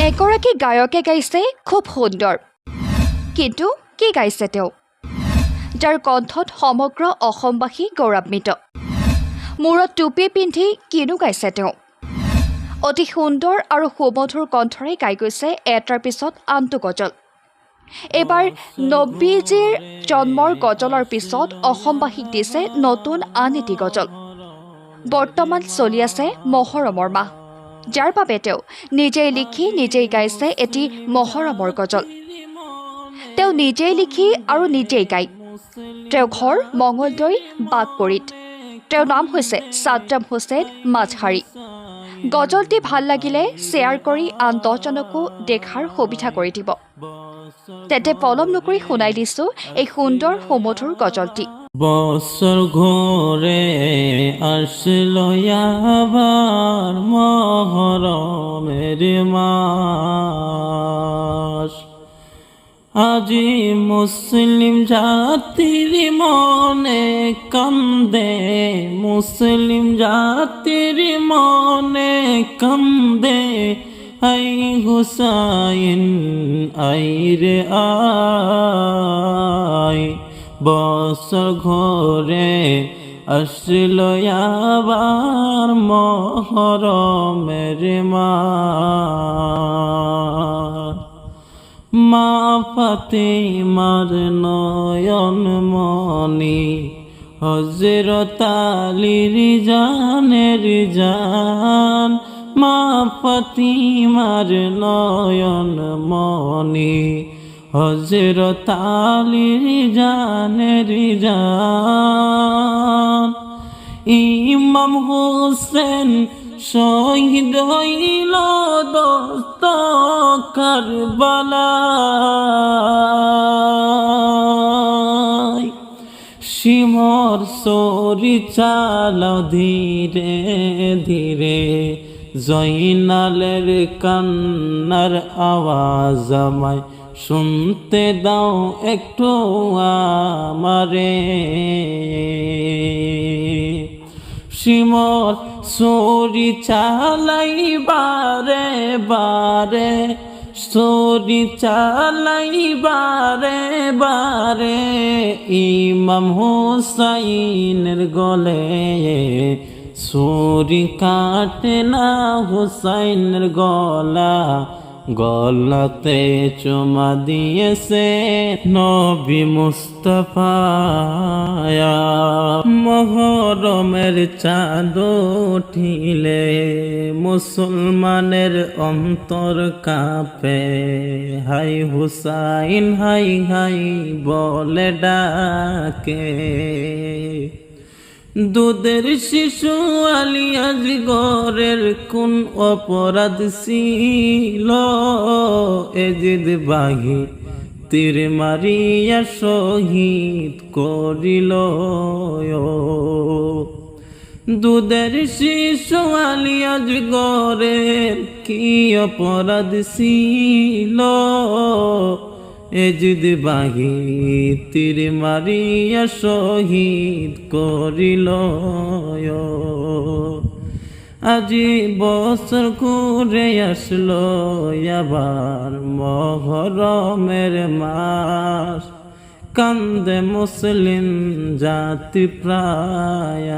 এগৰাকী গায়কে গাইছে খুব সুন্দৰ, কিন্তু কি গাইছে তেওঁ, যাৰ কণ্ঠত সমগ্ৰ অসমবাসী গৌৰৱান্বিত। মূৰত টুপি পিন্ধি কিনো গাইছে তেওঁ। অতি সুন্দৰ আৰু সুমধুৰ কণ্ঠৰে গাই গৈছে এটাৰ পিছত আনটো গজল। এইবাৰ নবীজীৰ জন্মৰ গজলৰ পিছত অসমবাসীক দিছে নতুন আন এটি গজল। বৰ্তমান চলি আছে মহৰমৰ মাহ, যাৰ বাবে তেওঁ নিজেই লিখি নিজেই গাইছে এটি মহৰমৰ গজল। তেওঁ নিজেই লিখি আৰু নিজেই গায়। তেওঁৰ ঘৰ মঙলদৈ বাঘপৰিত। তেওঁৰ নাম হৈছে ছাদ্দাম হুছেইন মাজহাৰী। গজলটি ভাল লাগিলে শ্বেয়াৰ কৰি আন 10জনকো দেখাৰ সুবিধা কৰি দিব। তেন্তে পলম নকৰি শুনাই দিছোঁ এই সুন্দৰ সুমধুৰ গজলটি। বছর ঘরে আসলো আবার মহরমের মাস, আজি মুসলিম জাতির মনে কান্দে, মুসলিম জাতির মনে কান্দে, আই হুসাইন আই রে আই। বছর ঘরে আসলো আবার মহরমের মাস, মা ফাতিমার নয়ন মনি হযরত আলীর জানের জান, মা ফাতিমার নয়ন মনি হযরত আলীর জানের জান। ইমাম হোসেন শহীদ হইল দোস্ত কারবালায়, শিমর সরি চালাও ধীরে ধীরে, জয়নালের কান্নার আওয়াজ আমায় শুনতে দাও একটু আমারে। শিমর সরি চালাই বারে বারে, সরি চালাই বারে বারে, ইমাম হুসাইনের গলে সরি কাটে না, হুসাইনের গলা গলাতে চুমা দিয়েছে নবী মুস্তাফা। মহরমের চাঁদ উঠিলে মুসলমানের অন্তর কাঁপে, হাই হুসাইন হাই হাই বলে ডাকে। দুধের শিশু আলী আসগরের কোন অপরাধ ছিল, এজিদ বাঘি তীর মারিয়া শহীদ করিল। দুধের শিশু আলী আসগরের কি অপরাধ ছিল, এজিদ বাঘি তীর মারিয়া শহীদ করিল। আজি বছর ঘুরে আসলো আবার মহরমের মাস, কান্দে মুসলিম জাতি প্রায়।